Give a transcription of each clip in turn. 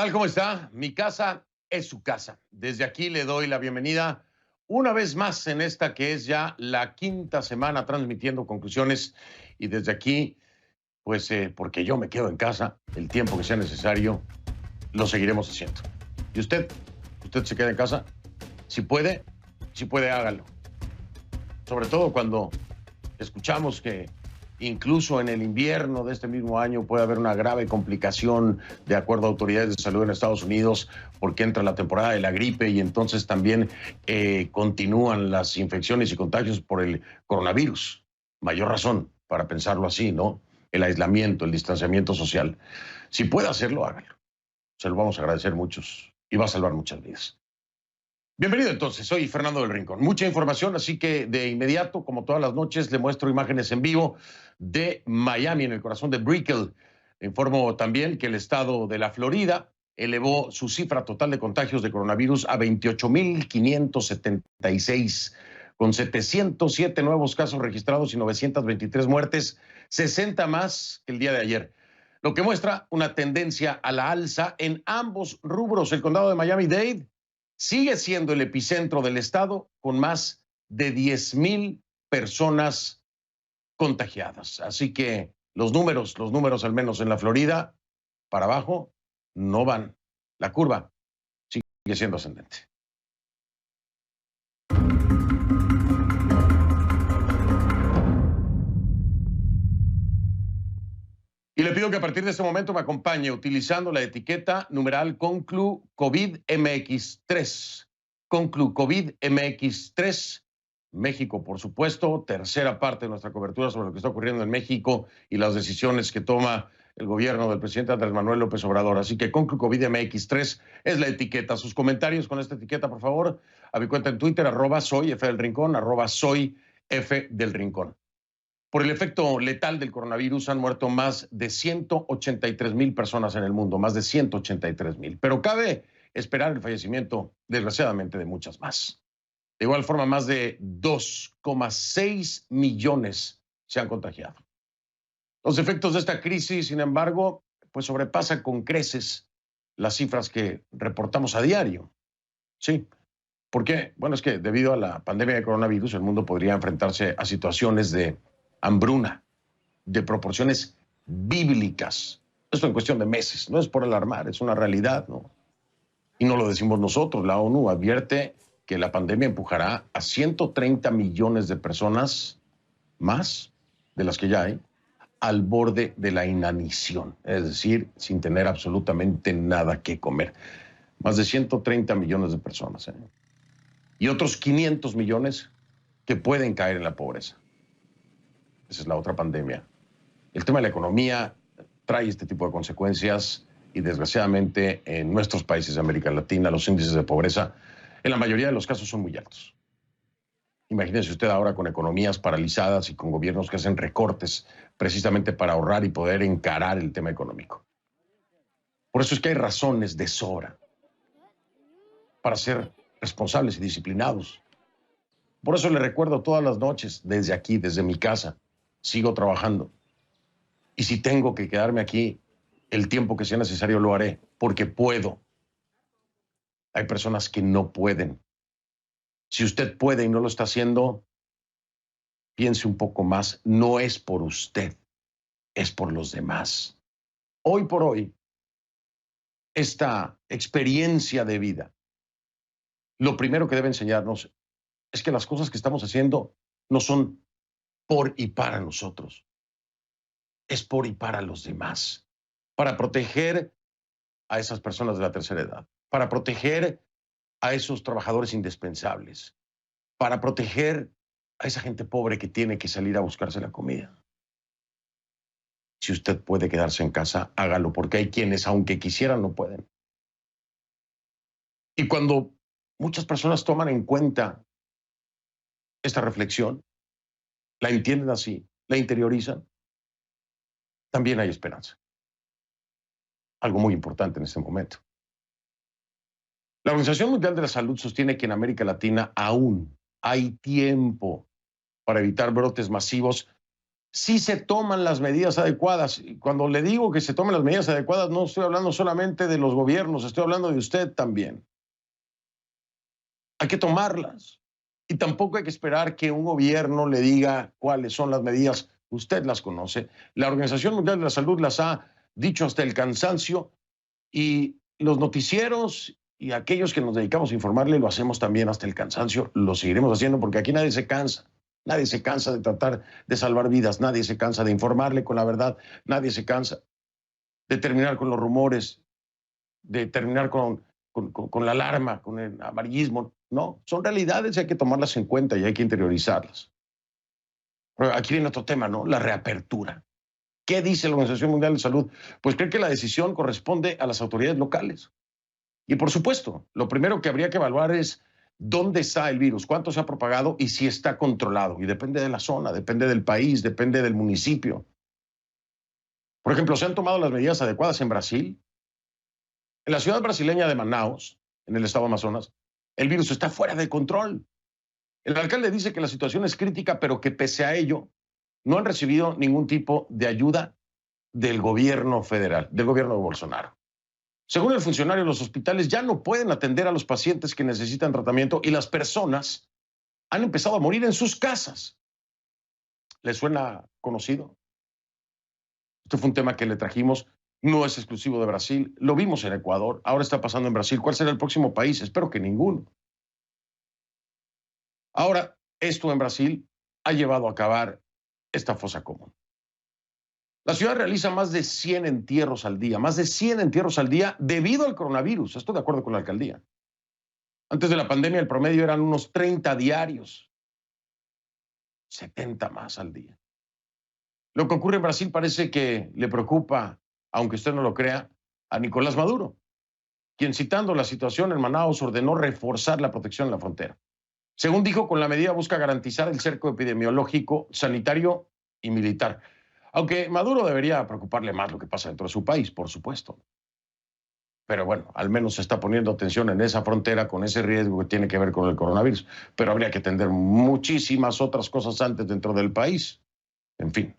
tal? ¿Cómo está? Mi casa es su casa. Desde aquí le doy la bienvenida una vez más en esta que es ya la quinta semana transmitiendo conclusiones y desde aquí, pues porque yo me quedo en casa el tiempo que sea necesario, lo seguiremos haciendo. ¿Y usted se queda en casa? Si puede, hágalo. Sobre todo cuando escuchamos que incluso en el invierno de este mismo año puede haber una grave complicación, de acuerdo a autoridades de salud en Estados Unidos, porque entra la temporada de la gripe y entonces también continúan las infecciones y contagios por el coronavirus. Mayor razón para pensarlo así, ¿no? El aislamiento, el distanciamiento social. Si puede hacerlo, hágalo. Se lo vamos a agradecer muchos y va a salvar muchas vidas. Bienvenido entonces, soy Fernando del Rincón. Mucha información, así que de inmediato, como todas las noches, le muestro imágenes en vivo de Miami, en el corazón de Brickell. Informo también que el estado de la Florida elevó su cifra total de contagios de coronavirus a 28,576, con 707 nuevos casos registrados y 923 muertes, 60 más que el día de ayer. Lo que muestra una tendencia a la alza en ambos rubros. El condado de Miami-Dade sigue siendo el epicentro del estado con más de 10,000 personas contagiadas. Así que los números al menos en la Florida, para abajo, no van. La curva sigue siendo ascendente. Y le pido que a partir de este momento me acompañe utilizando la etiqueta numeral Conclu COVID MX3. Conclu COVID MX3. México, por supuesto, tercera parte de nuestra cobertura sobre lo que está ocurriendo en México y las decisiones que toma el gobierno del presidente Andrés Manuel López Obrador. Así que Conclu COVID MX3 es la etiqueta. Sus comentarios con esta etiqueta, por favor, a mi cuenta en Twitter, @soy F del Rincón, @soy F del Rincón. Por el efecto letal del coronavirus han muerto más de 183,000 personas en el mundo, más de 183,000. Pero cabe esperar el fallecimiento, desgraciadamente, de muchas más. De igual forma, más de 2,6 millones se han contagiado. Los efectos de esta crisis, sin embargo, pues sobrepasan con creces las cifras que reportamos a diario. Sí. ¿Por qué? Bueno, es que debido a la pandemia de coronavirus, el mundo podría enfrentarse a situaciones de hambruna, de proporciones bíblicas. Esto en cuestión de meses, no es por alarmar, es una realidad, ¿no? Y no lo decimos nosotros, la ONU advierte que la pandemia empujará a 130 millones de personas más de las que ya hay al borde de la inanición, es decir, sin tener absolutamente nada que comer. Más de 130 millones de personas, ¿eh? Y otros 500 millones que pueden caer en la pobreza. Esa es la otra pandemia. El tema de la economía trae este tipo de consecuencias y desgraciadamente en nuestros países de América Latina los índices de pobreza en la mayoría de los casos son muy altos. Imagínese usted ahora con economías paralizadas y con gobiernos que hacen recortes precisamente para ahorrar y poder encarar el tema económico. Por eso es que hay razones de sobra para ser responsables y disciplinados. Por eso le recuerdo todas las noches, desde aquí, desde mi casa, sigo trabajando. Y si tengo que quedarme aquí el tiempo que sea necesario, lo haré, porque puedo. Hay personas que no pueden. Si usted puede y no lo está haciendo, piense un poco más. No es por usted, es por los demás. Hoy por hoy, esta experiencia de vida, lo primero que debe enseñarnos es que las cosas que estamos haciendo no son por y para nosotros, es por y para los demás, para proteger a esas personas de la tercera edad, para proteger a esos trabajadores indispensables, para proteger a esa gente pobre que tiene que salir a buscarse la comida. Si usted puede quedarse en casa, hágalo, porque hay quienes, aunque quisieran, no pueden. Y cuando muchas personas toman en cuenta esta reflexión, la entienden así, la interiorizan, también hay esperanza. Algo muy importante en este momento. La Organización Mundial de la Salud sostiene que en América Latina aún hay tiempo para evitar brotes masivos sí se toman las medidas adecuadas. Y cuando le digo que se tomen las medidas adecuadas, no estoy hablando solamente de los gobiernos, estoy hablando de usted también. Hay que tomarlas. Y tampoco hay que esperar que un gobierno le diga cuáles son las medidas. Usted las conoce. La Organización Mundial de la Salud las ha dicho hasta el cansancio y los noticieros y aquellos que nos dedicamos a informarle lo hacemos también hasta el cansancio. Lo seguiremos haciendo porque aquí nadie se cansa. Nadie se cansa de tratar de salvar vidas. Nadie se cansa de informarle con la verdad. Nadie se cansa de terminar con los rumores, de terminar con la alarma, con el amarillismo. No, son realidades y hay que tomarlas en cuenta y hay que interiorizarlas. Pero aquí viene otro tema, ¿no? La reapertura. ¿Qué dice la Organización Mundial de Salud? Pues cree que la decisión corresponde a las autoridades locales. Y por supuesto, lo primero que habría que evaluar es dónde está el virus, cuánto se ha propagado y si está controlado. Y depende de la zona, depende del país, depende del municipio. Por ejemplo, ¿se han tomado las medidas adecuadas en Brasil? En la ciudad brasileña de Manaus, en el estado de Amazonas, el virus está fuera de control. El alcalde dice que la situación es crítica, pero que pese a ello, no han recibido ningún tipo de ayuda del gobierno federal, del gobierno de Bolsonaro. Según el funcionario, los hospitales ya no pueden atender a los pacientes que necesitan tratamiento y las personas han empezado a morir en sus casas. ¿Les suena conocido? Este fue un tema que le trajimos, no es exclusivo de Brasil, lo vimos en Ecuador, ahora está pasando en Brasil. ¿Cuál será el próximo país? Espero que ninguno. Ahora, esto en Brasil ha llevado a acabar esta fosa común. La ciudad realiza más de 100 entierros al día, más de 100 entierros al día debido al coronavirus. Estoy de acuerdo con la alcaldía. Antes de la pandemia el promedio eran unos 30 diarios, 70 más al día. Lo que ocurre en Brasil parece que le preocupa, aunque usted no lo crea, a Nicolás Maduro, quien citando la situación en Manaus ordenó reforzar la protección en la frontera. Según dijo, con la medida busca garantizar el cerco epidemiológico, sanitario y militar. Aunque Maduro debería preocuparle más lo que pasa dentro de su país, por supuesto. Pero bueno, al menos se está poniendo atención en esa frontera con ese riesgo que tiene que ver con el coronavirus. Pero habría que atender muchísimas otras cosas antes dentro del país. En fin.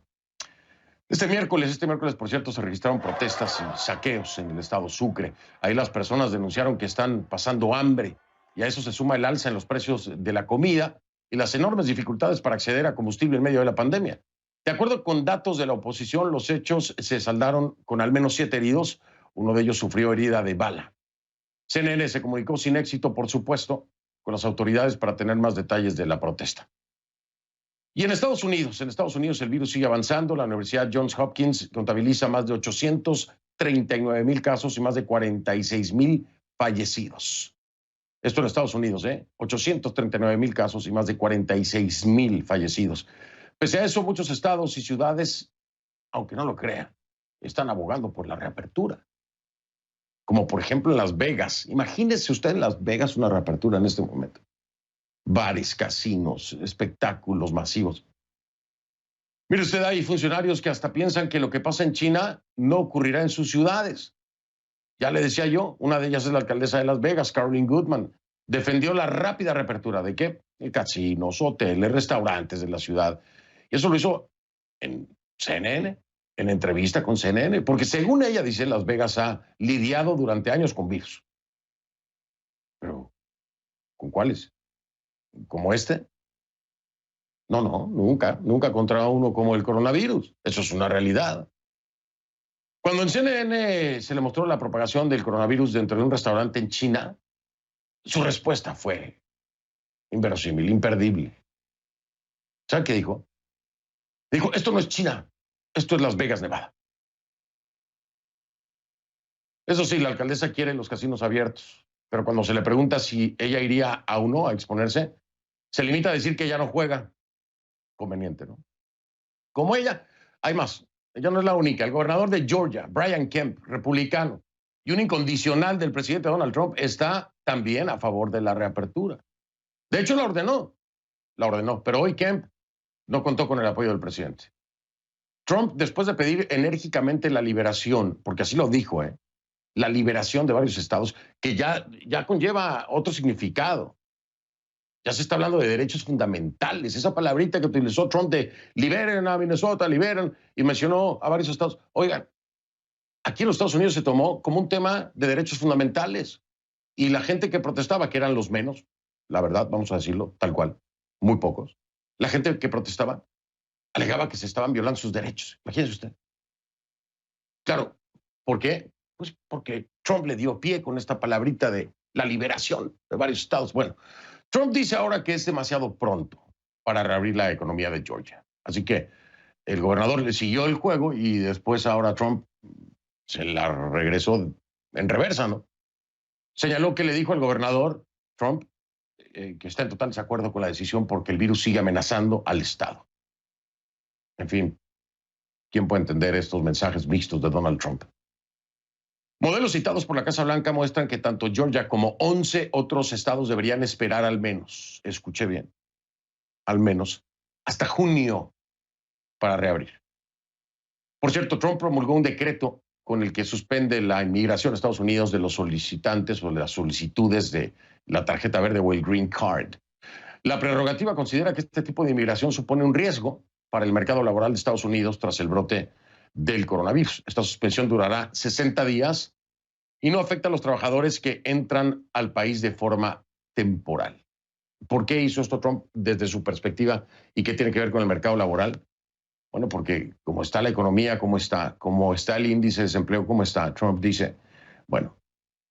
Este miércoles, por cierto, se registraron protestas y saqueos en el estado Sucre. Ahí las personas denunciaron que están pasando hambre y a eso se suma el alza en los precios de la comida y las enormes dificultades para acceder a combustible en medio de la pandemia. De acuerdo con datos de la oposición, los hechos se saldaron con al menos 7 heridos. Uno de ellos sufrió herida de bala. CNN se comunicó sin éxito, por supuesto, con las autoridades para tener más detalles de la protesta. Y en Estados Unidos el virus sigue avanzando. La Universidad Johns Hopkins contabiliza más de 839,000 casos y más de 46,000 fallecidos. Esto en Estados Unidos, 839,000 casos y más de 46,000 fallecidos. Pese a eso, muchos estados y ciudades, aunque no lo crean, están abogando por la reapertura. Como por ejemplo en Las Vegas. Imagínese usted en Las Vegas una reapertura en este momento. Bares, casinos, espectáculos masivos. Mire usted, hay funcionarios que hasta piensan que lo que pasa en China no ocurrirá en sus ciudades. Ya le decía yo, una de ellas es la alcaldesa de Las Vegas, Caroline Goodman. Defendió la rápida reapertura de ¿qué? Casinos, hoteles, restaurantes de la ciudad. Y eso lo hizo en CNN, en entrevista con CNN, porque según ella dice, Las Vegas ha lidiado durante años con virus. Pero, ¿con cuáles? ¿Como este? No, nunca contra uno como el coronavirus. Eso es una realidad. Cuando en CNN se le mostró la propagación del coronavirus dentro de un restaurante en China, su respuesta fue inverosímil, imperdible. ¿Sabe qué dijo? Dijo, esto no es China, esto es Las Vegas, Nevada. Eso sí, la alcaldesa quiere los casinos abiertos, pero cuando se le pregunta si ella iría a uno a exponerse, se limita a decir que ella no juega. Conveniente, ¿no? Como ella, hay más. Ella no es la única. El gobernador de Georgia, Brian Kemp, republicano, y un incondicional del presidente Donald Trump, está también a favor de la reapertura. De hecho, la ordenó, pero hoy Kemp no contó con el apoyo del presidente. Trump, después de pedir enérgicamente la liberación, porque así lo dijo, la liberación de varios estados, que ya conlleva otro significado. Ya se está hablando de derechos fundamentales. Esa palabrita que utilizó Trump de liberen a Minnesota, liberen, y mencionó a varios estados. Oigan, aquí en los Estados Unidos se tomó como un tema de derechos fundamentales. Y la gente que protestaba, que eran los menos, la verdad, vamos a decirlo tal cual, muy pocos, la gente que protestaba alegaba que se estaban violando sus derechos. Imagínese usted. Claro, ¿por qué? Pues porque Trump le dio pie con esta palabrita de la liberación de varios estados. Bueno, Trump dice ahora que es demasiado pronto para reabrir la economía de Georgia. Así que el gobernador le siguió el juego y después ahora Trump se la regresó en reversa, ¿no? Señaló que le dijo al gobernador Trump que está en total desacuerdo con la decisión porque el virus sigue amenazando al Estado. En fin, ¿quién puede entender estos mensajes mixtos de Donald Trump? Modelos citados por la Casa Blanca muestran que tanto Georgia como 11 otros estados deberían esperar al menos, escuché bien, al menos hasta junio para reabrir. Por cierto, Trump promulgó un decreto con el que suspende la inmigración a Estados Unidos de los solicitantes o de las solicitudes de la tarjeta verde o el Green Card. La prerrogativa considera que este tipo de inmigración supone un riesgo para el mercado laboral de Estados Unidos tras el brote del coronavirus. Esta suspensión durará 60 días y no afecta a los trabajadores que entran al país de forma temporal. ¿Por qué hizo esto Trump desde su perspectiva y qué tiene que ver con el mercado laboral? Bueno, porque como está la economía, como está el índice de desempleo, como está, Trump dice, bueno,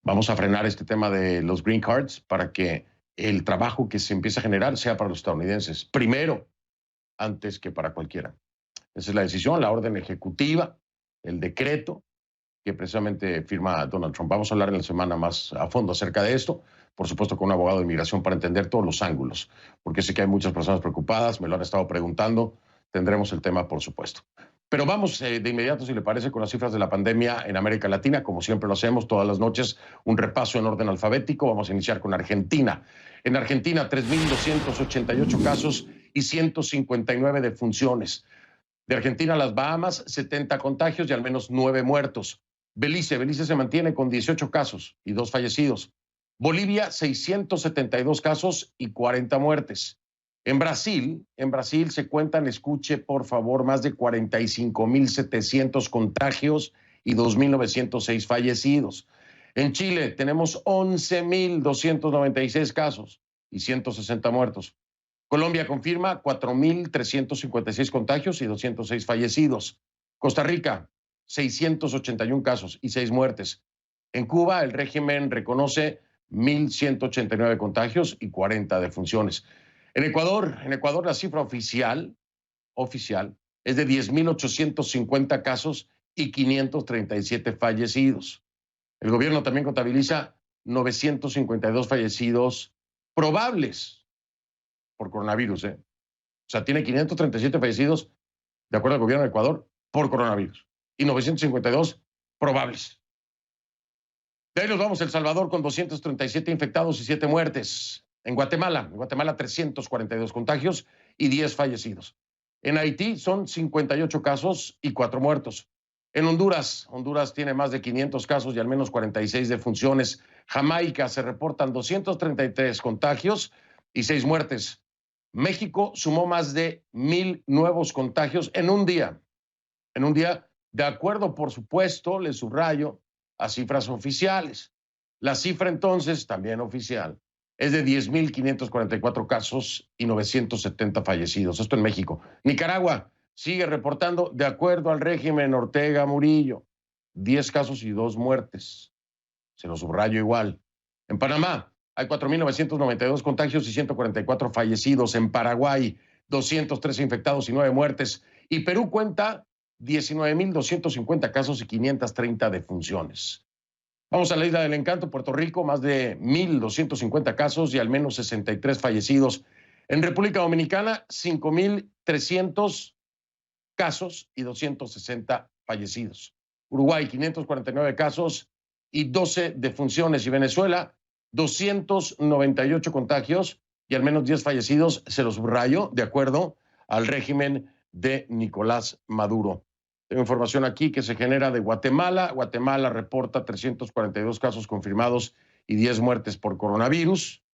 vamos a frenar este tema de los green cards para que el trabajo que se empiece a generar sea para los estadounidenses, primero, antes que para cualquiera. Esa es la decisión, la orden ejecutiva, el decreto que precisamente firma Donald Trump. Vamos a hablar en la semana más a fondo acerca de esto, por supuesto con un abogado de inmigración para entender todos los ángulos, porque sé que hay muchas personas preocupadas, me lo han estado preguntando, tendremos el tema por supuesto. Pero vamos de inmediato, si le parece, con las cifras de la pandemia en América Latina, como siempre lo hacemos todas las noches, un repaso en orden alfabético. Vamos a iniciar con Argentina. En Argentina, 3.288 casos y 159 defunciones. De Argentina a las Bahamas, 70 contagios y al menos 9 muertos. Belice se mantiene con 18 casos y 2 fallecidos. Bolivia, 672 casos y 40 muertes. En Brasil se cuentan, escuche por favor, más de 45.700 contagios y 2.906 fallecidos. En Chile tenemos 11.296 casos y 160 muertos. Colombia confirma 4.356 contagios y 206 fallecidos. Costa Rica, 681 casos y 6 muertes. En Cuba, el régimen reconoce 1.189 contagios y 40 defunciones. En Ecuador la cifra oficial es de 10.850 casos y 537 fallecidos. El gobierno también contabiliza 952 fallecidos probables por coronavirus. O sea, tiene 537 fallecidos, de acuerdo al gobierno de Ecuador, por coronavirus y 952 probables. De ahí nos vamos a El Salvador con 237 infectados y 7 muertes. En Guatemala 342 contagios y 10 fallecidos. En Haití son 58 casos y 4 muertos. En Honduras tiene más de 500 casos y al menos 46 defunciones. Jamaica se reportan 233 contagios y 6 muertes. México sumó más de 1,000 nuevos contagios en un día. En un día, de acuerdo, por supuesto, le subrayo, a cifras oficiales. La cifra entonces, también oficial, es de 10.544 casos y 970 fallecidos. Esto en México. Nicaragua sigue reportando, de acuerdo al régimen Ortega Murillo, 10 casos y 2 muertes. Se lo subrayo igual. En Panamá hay 4.992 contagios y 144 fallecidos. En Paraguay, 203 infectados y 9 muertes. Y Perú cuenta 19.250 casos y 530 defunciones. Vamos a la Isla del Encanto, Puerto Rico, más de 1.250 casos y al menos 63 fallecidos. En República Dominicana, 5.300 casos y 260 fallecidos. Uruguay, 549 casos y 12 defunciones. Y Venezuela, 298 contagios y al menos 10 fallecidos, se los subrayo, de acuerdo al régimen de Nicolás Maduro. Tengo información aquí que se genera de Guatemala. Guatemala reporta 342 casos confirmados y 10 muertes por coronavirus.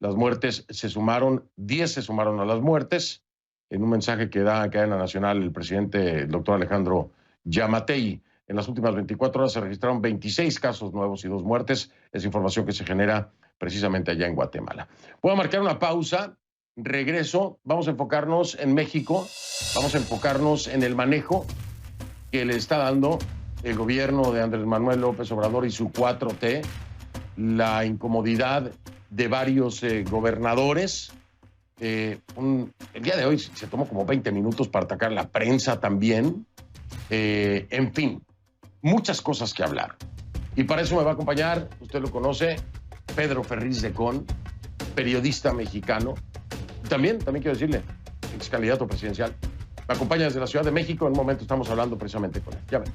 Las muertes se sumaron, 10 se sumaron a las muertes. En un mensaje que da en cadena nacional el presidente, el doctor Alejandro Yamatei, en las últimas 24 horas se registraron 26 casos nuevos y 2 muertes. Es información que se genera precisamente allá en Guatemala. Voy a marcar una pausa, regreso, vamos a enfocarnos en México, vamos a enfocarnos en el manejo que le está dando el gobierno de Andrés Manuel López Obrador y su 4T, la incomodidad de varios gobernadores. El día de hoy se tomó como 20 minutos para atacar la prensa también. En fin, muchas cosas que hablar. Y para eso me va a acompañar, usted lo conoce, Pedro Ferriz de Con, periodista mexicano. También quiero decirle, ex candidato presidencial. Me acompaña desde la Ciudad de México. En un momento estamos hablando precisamente con él. Ya ven.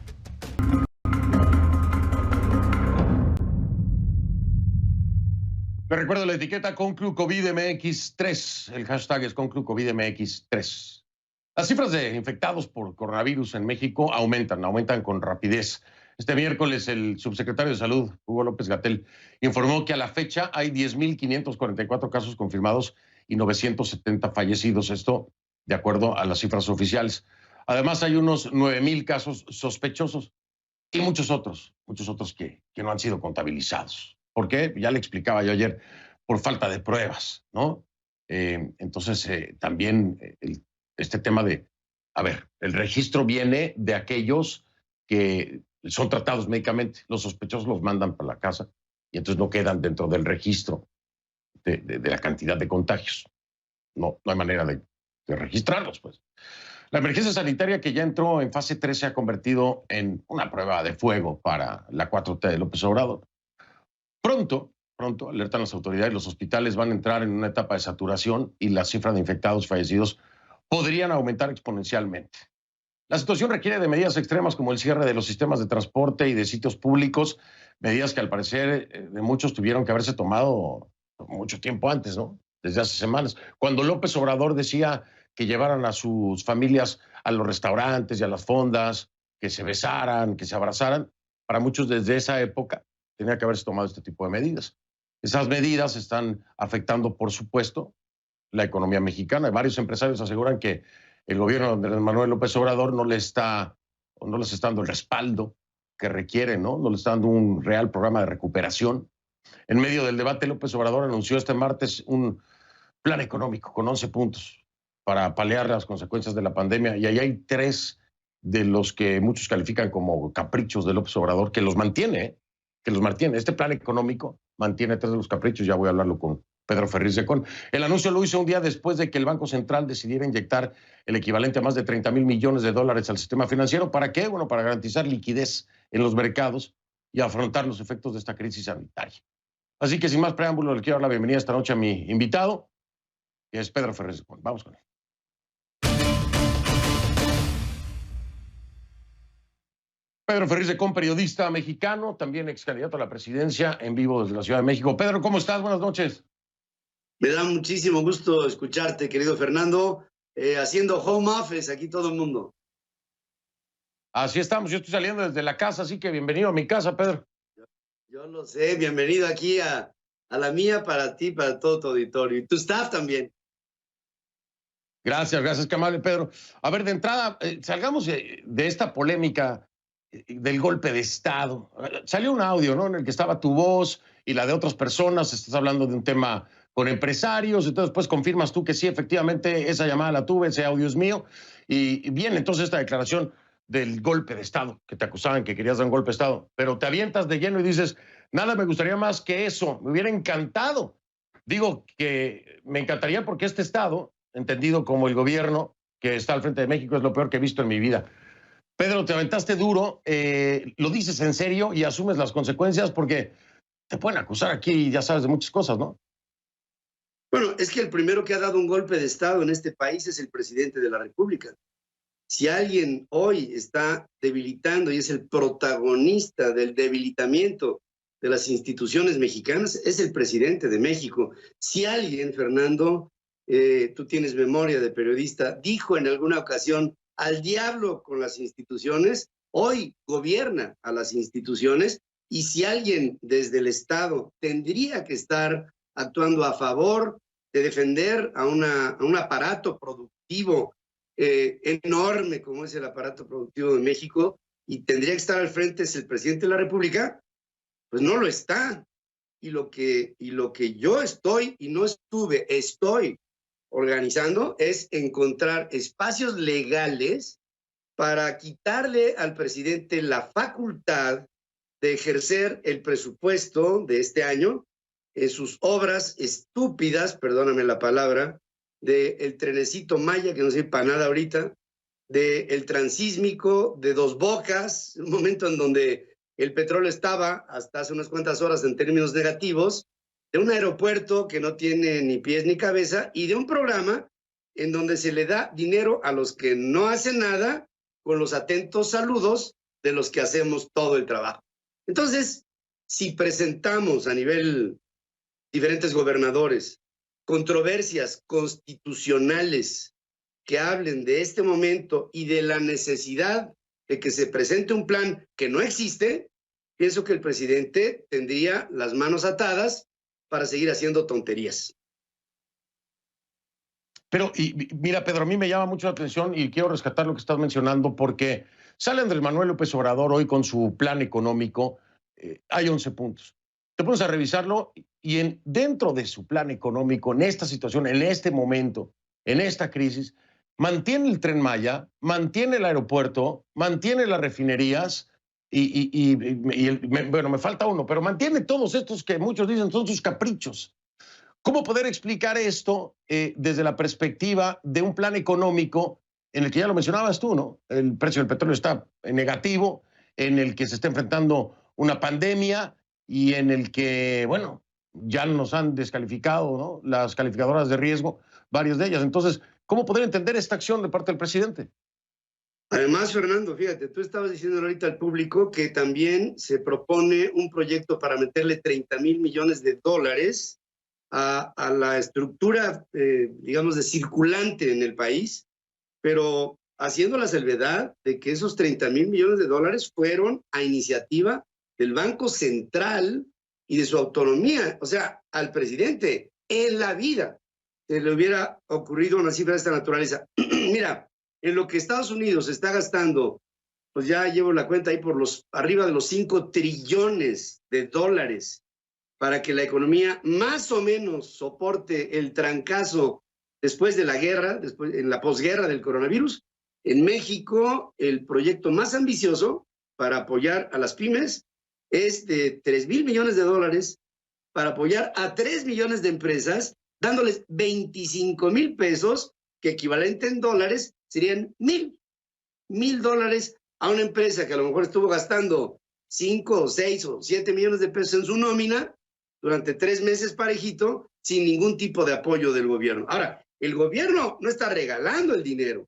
Le recuerdo la etiqueta ConcluCovidMX3. El hashtag es ConcluCovidMX3. Las cifras de infectados por coronavirus en México aumentan con rapidez. Este miércoles el subsecretario de Salud, Hugo López-Gatell, informó que a la fecha hay 10.544 casos confirmados y 970 fallecidos. Esto de acuerdo a las cifras oficiales. Además hay unos 9,000 casos sospechosos y muchos otros que no han sido contabilizados. ¿Por qué? Ya le explicaba yo ayer, por falta de pruebas, ¿no? Entonces, también este tema de, el registro viene de aquellos que son tratados médicamente. Los sospechosos los mandan para la casa y entonces no quedan dentro del registro de la cantidad de contagios. No hay manera de registrarlos, pues. La emergencia sanitaria que ya entró en fase 3 se ha convertido en una prueba de fuego para la 4T de López Obrador. Pronto, alertan las autoridades, los hospitales van a entrar en una etapa de saturación y la cifra de infectados fallecidos podrían aumentar exponencialmente. La situación requiere de medidas extremas como el cierre de los sistemas de transporte y de sitios públicos, medidas que al parecer de muchos tuvieron que haberse tomado mucho tiempo antes, ¿no? Desde hace semanas. Cuando López Obrador decía que llevaran a sus familias a los restaurantes y a las fondas, que se besaran, que se abrazaran, para muchos desde esa época tenía que haberse tomado este tipo de medidas. Esas medidas están afectando, por supuesto, la economía mexicana. Varios empresarios aseguran que el gobierno de Andrés Manuel López Obrador no les está dando el respaldo que requiere, ¿no? No les está dando un real programa de recuperación. En medio del debate, López Obrador anunció este martes un plan económico con 11 puntos para paliar las consecuencias de la pandemia. Y ahí hay 3 de los que muchos califican como caprichos de López Obrador, que los mantiene. Este plan económico mantiene 3 de los caprichos. Ya voy a hablarlo con Pedro Ferriz de Con. El anuncio lo hizo un día después de que el Banco Central decidiera inyectar el equivalente a más de $30,000 millones al sistema financiero. ¿Para qué? Bueno, para garantizar liquidez en los mercados y afrontar los efectos de esta crisis sanitaria. Así que sin más preámbulo, le quiero dar la bienvenida esta noche a mi invitado, que es Pedro Ferriz de Con. Vamos con él. Pedro Ferriz de Con, periodista mexicano, también ex candidato a la presidencia, en vivo desde la Ciudad de México. Pedro, ¿cómo estás? Buenas noches. Me da muchísimo gusto escucharte, querido Fernando. Haciendo home office aquí todo el mundo. Así estamos. Yo estoy saliendo desde la casa, así que bienvenido a mi casa, Pedro. Yo lo sé. Bienvenido aquí a la mía, para ti, para todo tu auditorio. Y tu staff también. Gracias, qué amable, Pedro. A ver, de entrada, salgamos de esta polémica del golpe de Estado. Salió un audio, ¿no?, en el que estaba tu voz y la de otras personas. Estás hablando de un tema con empresarios, entonces después confirmas tú que sí, efectivamente, esa llamada la tuve, ese audio es mío. Y viene entonces esta declaración del golpe de Estado, que te acusaban que querías dar un golpe de Estado, pero te avientas de lleno y dices, nada me gustaría más que eso, me hubiera encantado. Digo que me encantaría porque este Estado, entendido como el gobierno que está al frente de México, es lo peor que he visto en mi vida. Pedro, te aventaste duro, lo dices en serio y asumes las consecuencias porque te pueden acusar aquí, ya sabes, de muchas cosas, ¿no? Bueno, es que el primero que ha dado un golpe de Estado en este país es el presidente de la República. Si alguien hoy está debilitando y es el protagonista del debilitamiento de las instituciones mexicanas, es el presidente de México. Si alguien, Fernando, tú tienes memoria de periodista, dijo en alguna ocasión al diablo con las instituciones, hoy gobierna a las instituciones, y si alguien desde el Estado tendría que estar actuando a favor de defender a un aparato productivo enorme como es el aparato productivo de México, y tendría que estar al frente es el presidente de la República, pues no lo está. Y lo que yo estoy organizando es encontrar espacios legales para quitarle al presidente la facultad de ejercer el presupuesto de este año en sus obras estúpidas, perdóname la palabra, del trenecito Maya, que no sirve para nada ahorita, del transísmico de Dos Bocas, un momento en donde el petróleo estaba hasta hace unas cuantas horas en términos negativos, de un aeropuerto que no tiene ni pies ni cabeza, y de un programa en donde se le da dinero a los que no hacen nada, con los atentos saludos de los que hacemos todo el trabajo. Entonces, si presentamos a nivel diferentes gobernadores controversias constitucionales que hablen de este momento y de la necesidad de que se presente un plan que no existe, pienso que el presidente tendría las manos atadas para seguir haciendo tonterías. Pero, mira, Pedro, a mí me llama mucho la atención y quiero rescatar lo que estás mencionando, porque sale Andrés Manuel López Obrador hoy con su plan económico. Hay 11 puntos. Te pones a revisarlo y dentro de su plan económico, en esta situación, en este momento, en esta crisis, mantiene el Tren Maya, mantiene el aeropuerto, mantiene las refinerías bueno, me falta uno, pero mantiene todos estos que muchos dicen son sus caprichos. ¿Cómo poder explicar esto desde la perspectiva de un plan económico en el que ya lo mencionabas tú, ¿no? El precio del petróleo está en negativo, en el que se está enfrentando una pandemia y en el que, bueno, ya nos han descalificado, ¿no? Las calificadoras de riesgo, varias de ellas. Entonces, ¿cómo poder entender esta acción de parte del presidente? Además, Fernando, fíjate, tú estabas diciendo ahorita al público que también se propone un proyecto para meterle 30,000 millones de dólares a la estructura, digamos, de circulante en el país, pero haciendo la salvedad de que esos 30,000 millones de dólares fueron a iniciativa del Banco Central y de su autonomía. O sea, al presidente en la vida se le hubiera ocurrido una cifra de esta naturaleza. Mira, en lo que Estados Unidos está gastando, pues ya llevo la cuenta ahí por arriba de los 5 trillones de dólares para que la economía más o menos soporte el trancazo después de la guerra, en la posguerra del coronavirus. En México, el proyecto más ambicioso para apoyar a las pymes es de 3,000 millones de dólares para apoyar a 3 millones de empresas, dándoles 25,000 pesos, que equivalente en dólares serían $1,000 dólares a una empresa que a lo mejor estuvo gastando 5 o 6 o 7 millones de pesos en su nómina durante 3 meses parejito, sin ningún tipo de apoyo del gobierno. Ahora, el gobierno no está regalando el dinero.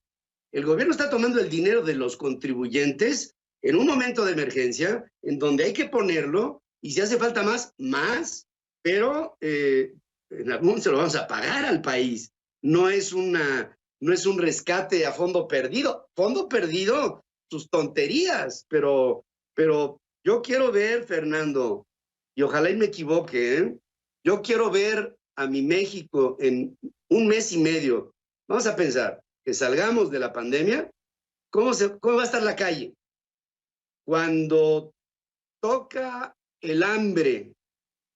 El gobierno está tomando el dinero de los contribuyentes en un momento de emergencia en donde hay que ponerlo, y si hace falta más, pero en algún momento se lo vamos a pagar al país. No es un rescate a fondo perdido. Fondo perdido, sus tonterías, pero yo quiero ver, Fernando, y ojalá y me equivoque, yo quiero ver a mi México en 1 mes y medio. Vamos a pensar que salgamos de la pandemia, ¿cómo va a estar la calle? Cuando toca el hambre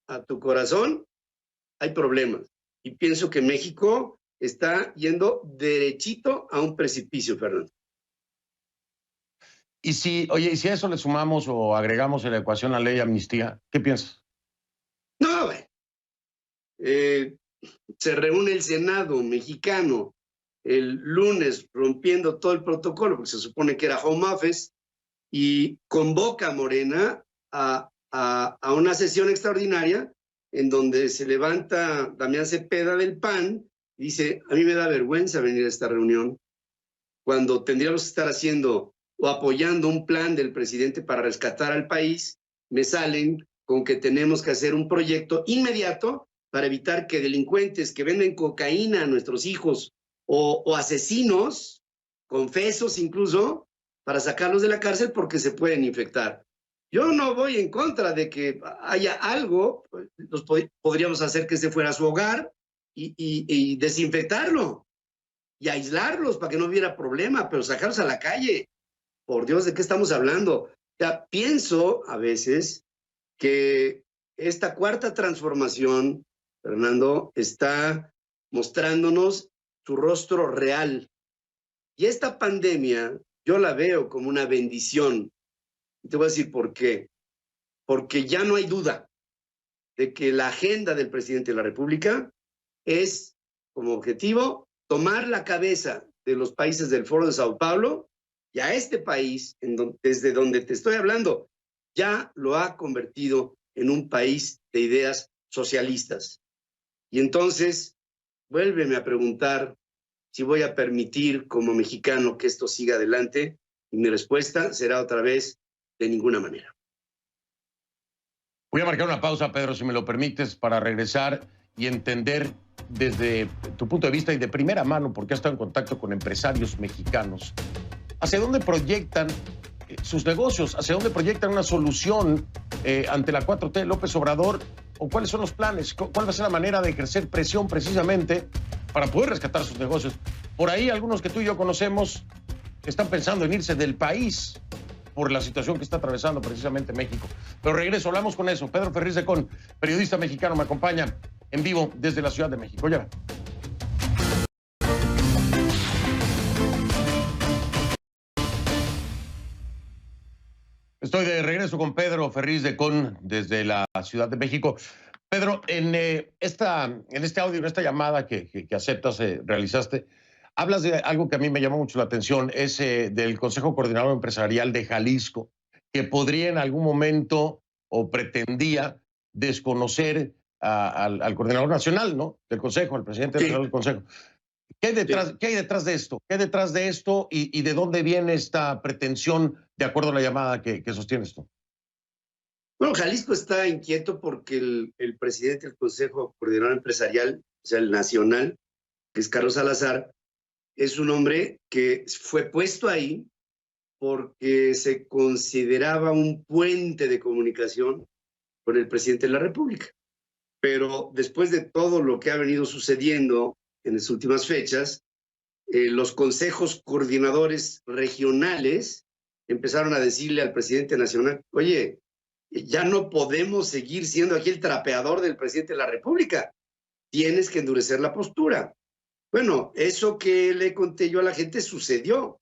a tu corazón, hay problemas. Y pienso que México está yendo derechito a un precipicio, Fernando. Y si a eso le sumamos o agregamos en la ecuación la ley de amnistía, ¿qué piensas? No, se reúne el Senado mexicano el lunes rompiendo todo el protocolo, porque se supone que era home office, y convoca a Morena a una sesión extraordinaria en donde se levanta Damián Cepeda del PAN y dice: a mí me da vergüenza venir a esta reunión cuando tendríamos que estar haciendo o apoyando un plan del presidente para rescatar al país. Me salen con que tenemos que hacer un proyecto inmediato para evitar que delincuentes que venden cocaína a nuestros hijos o asesinos, confesos incluso, para sacarlos de la cárcel porque se pueden infectar. Yo no voy en contra de que haya algo, pues, podríamos hacer que se fuera a su hogar y desinfectarlo y aislarlos para que no hubiera problema, pero sacarlos a la calle. Por Dios, ¿de qué estamos hablando? Ya pienso a veces que esta cuarta transformación, Fernando, está mostrándonos su rostro real. Y esta pandemia yo la veo como una bendición. Te voy a decir por qué. Porque ya no hay duda de que la agenda del presidente de la República es como objetivo tomar la cabeza de los países del Foro de Sao Paulo y a este país, desde donde te estoy hablando, ya lo ha convertido en un país de ideas socialistas. Y entonces, vuélveme a preguntar si voy a permitir como mexicano que esto siga adelante, y mi respuesta será otra vez, de ninguna manera. Voy a marcar una pausa, Pedro, si me lo permites, para regresar y entender desde tu punto de vista y de primera mano, porque has estado en contacto con empresarios mexicanos, hacia dónde proyectan sus negocios, hacia dónde proyectan una solución ante la 4T, López Obrador, o cuáles son los planes, cuál va a ser la manera de ejercer presión precisamente para poder rescatar sus negocios. Por ahí algunos que tú y yo conocemos están pensando en irse del país por la situación que está atravesando precisamente México. Pero regreso, hablamos con eso. Pedro Ferriz de Con, periodista mexicano, me acompaña en vivo desde la Ciudad de México. Ya. Estoy de regreso con Pedro Ferriz de Con desde la Ciudad de México. Pedro, en este audio, en esta llamada que aceptas, realizaste, hablas de algo que a mí me llamó mucho la atención, es del Consejo Coordinador Empresarial de Jalisco, que podría en algún momento o pretendía desconocer al coordinador nacional, ¿no? Del Consejo, al presidente nacional del Consejo. ¿Qué hay detrás de esto? ¿Qué hay detrás de esto y de dónde viene esta pretensión de acuerdo a la llamada que sostienes tú? Bueno, Jalisco está inquieto porque el presidente del Consejo Coordinador Empresarial, o sea, el nacional, que es Carlos Salazar, es un hombre que fue puesto ahí porque se consideraba un puente de comunicación con el presidente de la República. Pero después de todo lo que ha venido sucediendo en las últimas fechas, los consejos coordinadores regionales empezaron a decirle al presidente nacional, oye, ya no podemos seguir siendo aquí el trapeador del presidente de la República. Tienes que endurecer la postura. Bueno, eso que le conté yo a la gente sucedió.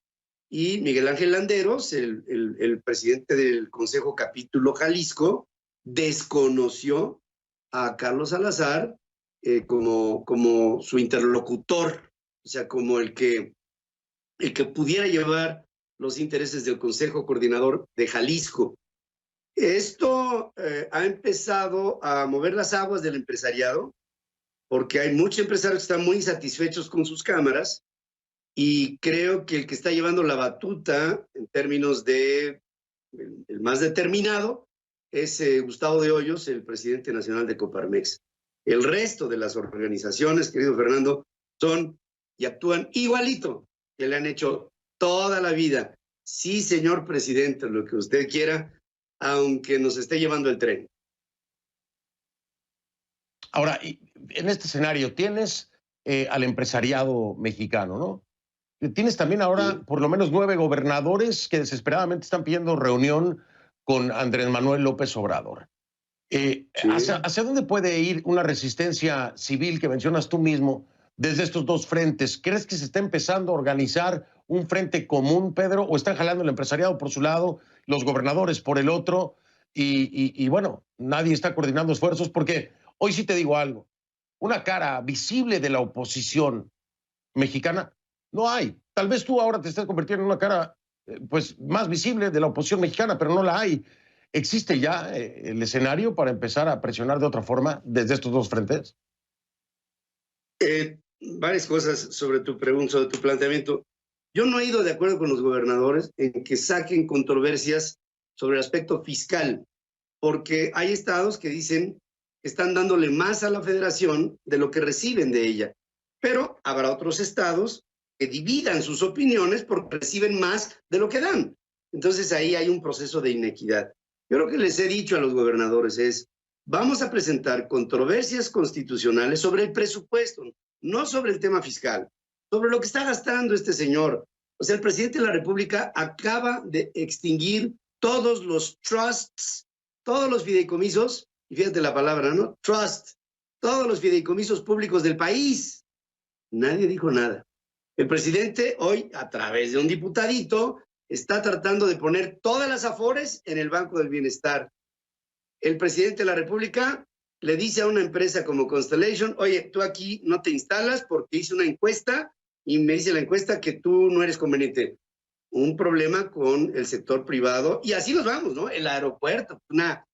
Y Miguel Ángel Landeros, el presidente del Consejo Capítulo Jalisco, desconoció a Carlos Salazar como su interlocutor, o sea, como el que pudiera llevar los intereses del Consejo Coordinador de Jalisco. Esto ha empezado a mover las aguas del empresariado, porque hay muchos empresarios que están muy insatisfechos con sus cámaras, y creo que el que está llevando la batuta en términos de el más determinado es Gustavo de Hoyos, el presidente nacional de Coparmex. El resto de las organizaciones, querido Fernando, son y actúan igualito que le han hecho toda la vida. Sí, señor presidente, lo que usted quiera, aunque nos esté llevando el tren. Ahora, en este escenario tienes al empresariado mexicano, ¿no? Tienes también ahora por lo menos 9 gobernadores que desesperadamente están pidiendo reunión con Andrés Manuel López Obrador. ¿Hacia dónde puede ir una resistencia civil que mencionas tú mismo desde estos dos frentes? ¿Crees que se está empezando a organizar un frente común, Pedro, o están jalando el empresariado por su lado, los gobernadores por el otro, y bueno, nadie está coordinando esfuerzos? Porque hoy sí te digo algo, una cara visible de la oposición mexicana no hay. Tal vez tú ahora te estés convirtiendo en una cara pues más visible de la oposición mexicana, pero no la hay. ¿Existe ya el escenario para empezar a presionar de otra forma desde estos dos frentes? Varias cosas sobre tu pregunta, sobre tu planteamiento. Yo no he ido de acuerdo con los gobernadores en que saquen controversias sobre el aspecto fiscal, porque hay estados que dicen que están dándole más a la federación de lo que reciben de ella, pero habrá otros estados que dividan sus opiniones porque reciben más de lo que dan. Entonces ahí hay un proceso de inequidad. Yo lo que les he dicho a los gobernadores es, vamos a presentar controversias constitucionales sobre el presupuesto, no sobre el tema fiscal, sobre lo que está gastando este señor. O sea, el presidente de la República acaba de extinguir todos los trusts, todos los fideicomisos, y fíjate la palabra, ¿no? Trust, todos los fideicomisos públicos del país. Nadie dijo nada. El presidente hoy, a través de un diputadito, está tratando de poner todas las afores en el Banco del Bienestar. El presidente de la República le dice a una empresa como Constellation, oye, tú aquí no te instalas porque hice una encuesta y me dice la encuesta que tú no eres conveniente. Un problema con el sector privado y así nos vamos, ¿no? El aeropuerto, una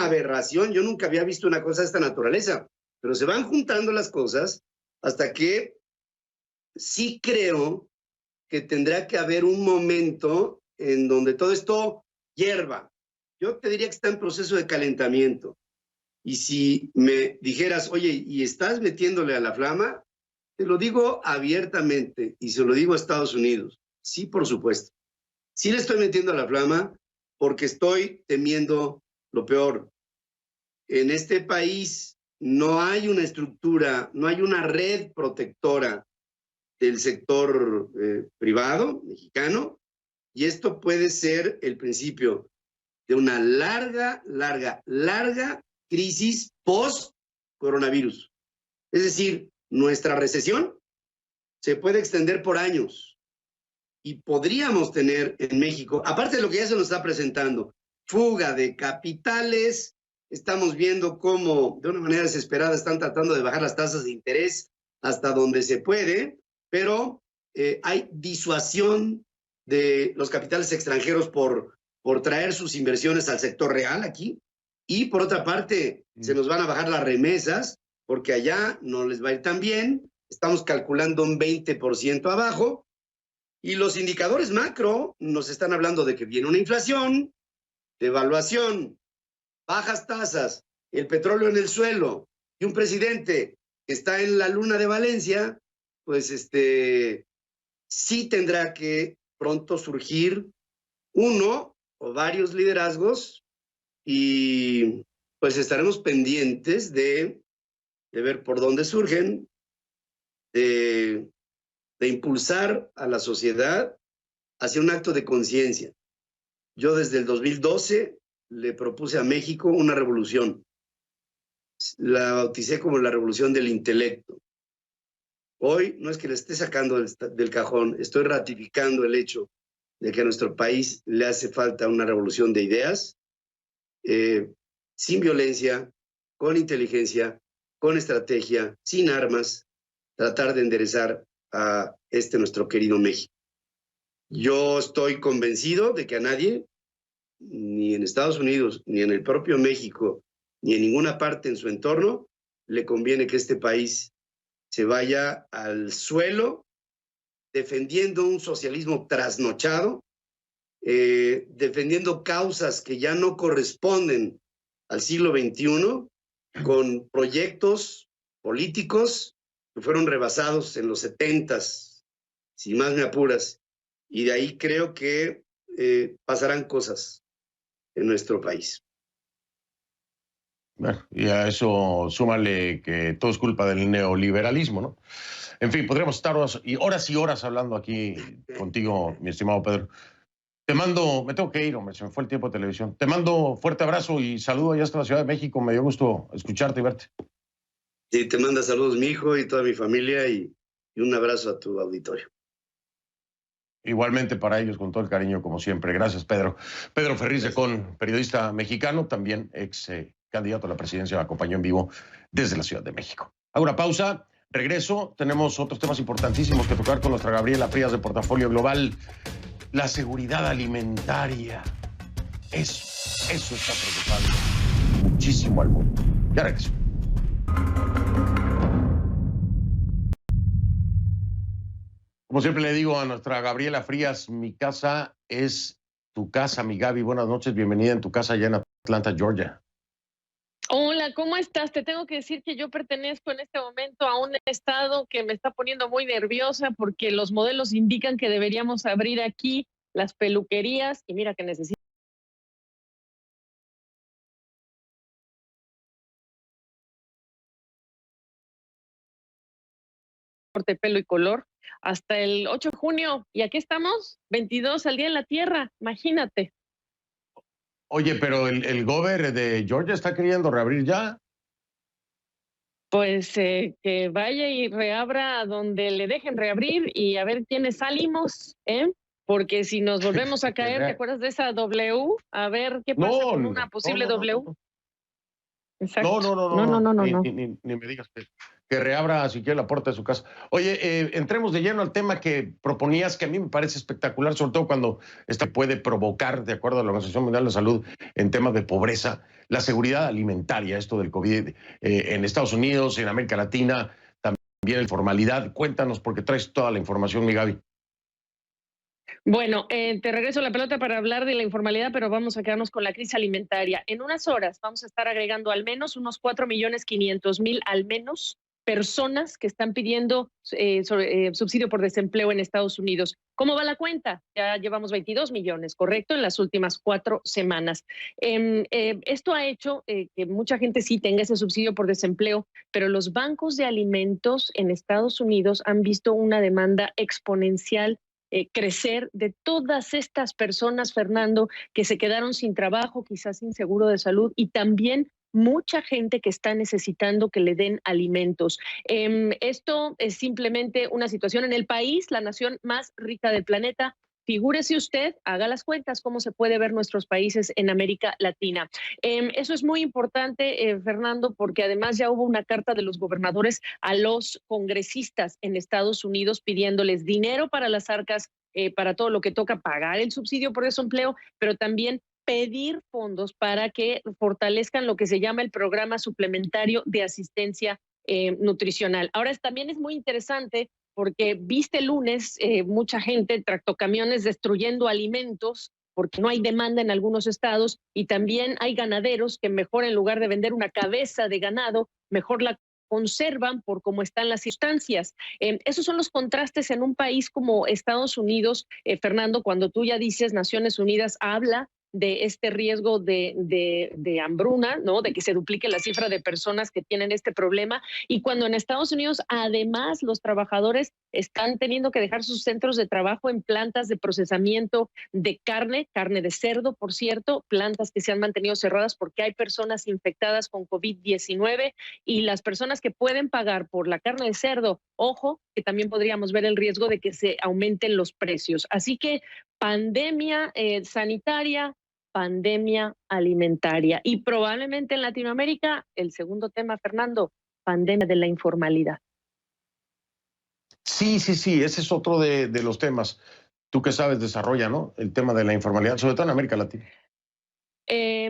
aberración. Yo nunca había visto una cosa de esta naturaleza, pero se van juntando las cosas hasta que sí creo que tendrá que haber un momento en donde todo esto hierva. Yo te diría que está en proceso de calentamiento. Y si me dijeras, oye, ¿y estás metiéndole a la flama? Te lo digo abiertamente y se lo digo a Estados Unidos. Sí, por supuesto. Sí le estoy metiendo a la flama porque estoy temiendo lo peor. En este país no hay una estructura, no hay una red protectora del sector privado mexicano, y esto puede ser el principio de una larga crisis post-coronavirus. Es decir, nuestra recesión se puede extender por años y podríamos tener en México, aparte de lo que ya se nos está presentando, fuga de capitales, estamos viendo cómo de una manera desesperada están tratando de bajar las tasas de interés hasta donde se puede, pero hay disuasión de los capitales extranjeros por traer sus inversiones al sector real aquí, y por otra parte se nos van a bajar las remesas porque allá no les va a ir tan bien, estamos calculando un 20% abajo, y los indicadores macro nos están hablando de que viene una inflación, devaluación, bajas tasas, el petróleo en el suelo, y un presidente que está en la luna de Valencia, pues sí tendrá que pronto surgir uno o varios liderazgos, y pues estaremos pendientes de ver por dónde surgen, de impulsar a la sociedad hacia un acto de conciencia. Yo desde el 2012 le propuse a México una revolución. La bauticé como la revolución del intelecto. Hoy no es que la esté sacando del cajón, estoy ratificando el hecho de que a nuestro país le hace falta una revolución de ideas, sin violencia, con inteligencia, con estrategia, sin armas, tratar de enderezar a nuestro querido México. Yo estoy convencido de que a nadie, ni en Estados Unidos, ni en el propio México, ni en ninguna parte en su entorno, le conviene que este país se vaya al suelo defendiendo un socialismo trasnochado, defendiendo causas que ya no corresponden al siglo XXI, con proyectos políticos que fueron rebasados en los 70s, si más me apuras, y de ahí creo que pasarán cosas en nuestro país. Bueno, y a eso súmale que todo es culpa del neoliberalismo, ¿no? En fin, podríamos estar horas y horas hablando aquí contigo, mi estimado Pedro. Te mando, me tengo que ir, hombre, se me fue el tiempo de televisión. Te mando fuerte abrazo y saludo allá hasta la Ciudad de México. Me dio gusto escucharte y verte. Sí, te manda saludos mi hijo y toda mi familia, y un abrazo a tu auditorio. Igualmente para ellos, con todo el cariño, como siempre. Gracias, Pedro. Pedro Ferriz de Con, periodista mexicano, también ex candidato a la presidencia, me acompañó en vivo desde la Ciudad de México. Hago una pausa, regreso. Tenemos otros temas importantísimos que tocar con nuestra Gabriela Frías de Portafolio Global. La seguridad alimentaria. Eso está preocupando muchísimo al mundo. Ya regreso. Como siempre le digo a nuestra Gabriela Frías, mi casa es tu casa, mi Gaby. Buenas noches, bienvenida en tu casa allá en Atlanta, Georgia. Hola, ¿cómo estás? Te tengo que decir que yo pertenezco en este momento a un estado que me está poniendo muy nerviosa porque los modelos indican que deberíamos abrir aquí las peluquerías y mira que necesito corte de pelo y color, hasta el 8 de junio. Y aquí estamos, 22 al Día de la Tierra, imagínate. Oye, pero el gober de Georgia está queriendo reabrir ya. Pues que vaya y reabra donde le dejen reabrir y a ver quiénes salimos, ¿eh? Porque si nos volvemos a caer, ¿te acuerdas de esa W? A ver qué pasa No, con no, una no, posible no, no, W. no. No, Exacto. no, no, no, No, no, no. no, no, Ni, no. ni me digas que reabra siquiera la puerta de su casa. Oye, entremos de lleno al tema que proponías, que a mí me parece espectacular, sobre todo cuando puede provocar, de acuerdo a la Organización Mundial de la Salud, en temas de pobreza, la seguridad alimentaria, esto del COVID en Estados Unidos, en América Latina, también la informalidad. Cuéntanos, porque traes toda la información, mi Gaby. Bueno, te regreso la pelota para hablar de la informalidad, pero vamos a quedarnos con la crisis alimentaria. En unas horas vamos a estar agregando al menos unos 4.500.000 al menos personas que están pidiendo subsidio por desempleo en Estados Unidos. ¿Cómo va la cuenta? Ya llevamos 22 millones, ¿correcto? En las últimas 4 semanas. Esto ha hecho que mucha gente sí tenga ese subsidio por desempleo, pero los bancos de alimentos en Estados Unidos han visto una demanda exponencial crecer de todas estas personas, Fernando, que se quedaron sin trabajo, quizás sin seguro de salud y también mucha gente que está necesitando que le den alimentos. Esto es simplemente una situación en el país, la nación más rica del planeta. Figúrese usted, haga las cuentas, cómo se puede ver nuestros países en América Latina. Eso es muy importante, Fernando, porque además ya hubo una carta de los gobernadores a los congresistas en Estados Unidos pidiéndoles dinero para las arcas, para todo lo que toca pagar el subsidio por desempleo, pero también pedir fondos para que fortalezcan lo que se llama el programa suplementario de asistencia nutricional. Ahora, también es muy interesante porque viste el lunes mucha gente, tractocamiones destruyendo alimentos porque no hay demanda en algunos estados y también hay ganaderos que mejor en lugar de vender una cabeza de ganado, mejor la conservan por cómo están las sustancias. Esos son los contrastes en un país como Estados Unidos, Fernando, cuando tú ya dices Naciones Unidas habla de este riesgo de hambruna, ¿no? De que se duplique la cifra de personas que tienen este problema. Y cuando en Estados Unidos, además, los trabajadores están teniendo que dejar sus centros de trabajo en plantas de procesamiento de carne de cerdo, por cierto, plantas que se han mantenido cerradas porque hay personas infectadas con COVID-19 y las personas que pueden pagar por la carne de cerdo, ojo, que también podríamos ver el riesgo de que se aumenten los precios. Así que pandemia sanitaria, pandemia alimentaria y probablemente en Latinoamérica, el segundo tema, Fernando, pandemia de la informalidad. Sí, sí, sí, ese es otro de los temas. Tú que sabes, desarrolla, ¿no? El tema de la informalidad, sobre todo en América Latina.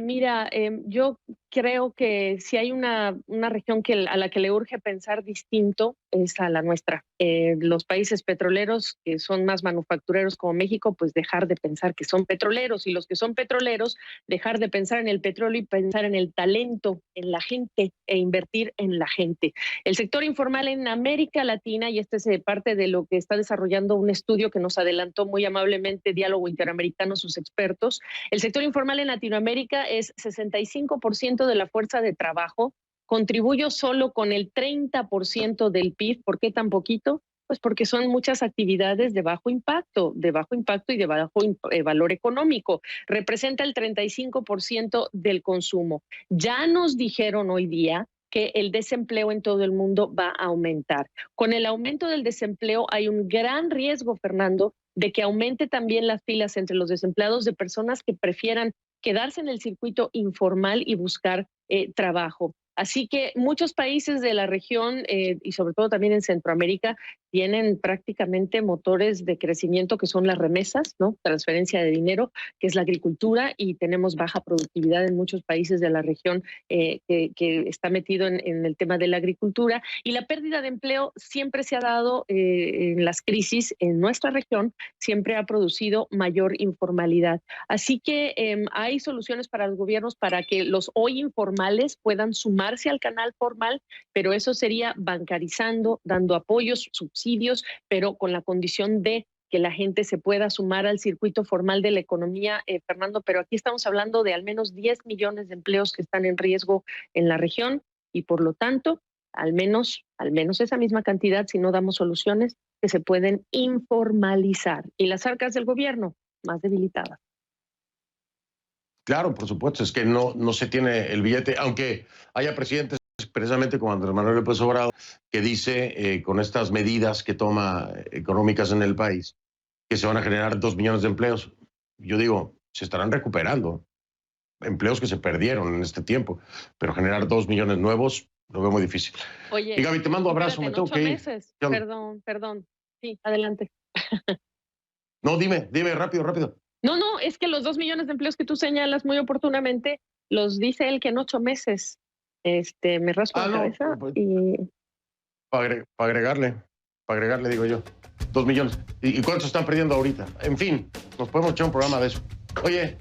Mira, yo creo que si hay una región a la que le urge pensar distinto es a la nuestra. Los países petroleros que son más manufactureros como México, pues dejar de pensar que son petroleros y los que son petroleros, dejar de pensar en el petróleo y pensar en el talento, en la gente e invertir en la gente. El sector informal en América Latina, y este es parte de lo que está desarrollando un estudio que nos adelantó muy amablemente Diálogo Interamericano, sus expertos, el sector informal en Latinoamérica es 65% de la fuerza de trabajo, contribuyo solo con el 30% del PIB. ¿Por qué tan poquito? Pues porque son muchas actividades de bajo impacto y de bajo valor económico. Representa el 35% del consumo. Ya nos dijeron hoy día que el desempleo en todo el mundo va a aumentar. Con el aumento del desempleo hay un gran riesgo, Fernando, de que aumente también las filas entre los desempleados de personas que prefieran quedarse en el circuito informal y buscar trabajo. Así que muchos países de la región y sobre todo también en Centroamérica tienen prácticamente motores de crecimiento que son las remesas, ¿no? Transferencia de dinero, que es la agricultura, y tenemos baja productividad en muchos países de la región que está metido en el tema de la agricultura. Y la pérdida de empleo siempre se ha dado en las crisis en nuestra región, siempre ha producido mayor informalidad. Así que hay soluciones para los gobiernos para que los hoy informales puedan sumarse al canal formal, pero eso sería bancarizando, dando apoyos, subsidios, pero con la condición de que la gente se pueda sumar al circuito formal de la economía, Fernando, pero aquí estamos hablando de al menos 10 millones de empleos que están en riesgo en la región y por lo tanto al menos esa misma cantidad si no damos soluciones que se pueden informalizar. Y las arcas del gobierno más debilitadas. Claro, por supuesto, es que no se tiene el billete, aunque haya presidentes precisamente como Andrés Manuel López Obrador, que dice con estas medidas que toma económicas en el país, que se van a generar 2 millones de empleos. Yo digo, se estarán recuperando empleos que se perdieron en este tiempo, pero generar 2 millones nuevos lo veo muy difícil. Oye, y Gaby, te mando abrazo, me tengo que ir. Meses. Perdón. Sí, adelante. No, dime, rápido. No, es que los 2 millones de empleos que tú señalas muy oportunamente, los dice él que en 8 meses. Me raspo la cabeza pues, y... Para agregarle, digo yo. 2 millones. ¿Y cuántos están perdiendo ahorita? En fin, nos podemos echar un programa de eso. Oye,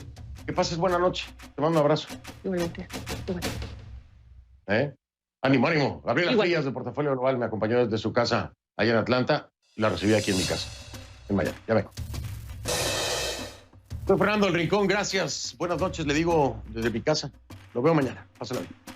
que pases buena noche. Te mando un abrazo. Igualmente. Ánimo. Gabriela Frías de Portafolio Global me acompañó desde su casa allá en Atlanta y la recibí aquí en mi casa, en Miami. Ya vengo. Soy Fernando El Rincón, gracias. Buenas noches, le digo desde mi casa. Lo veo mañana. Pásala bien.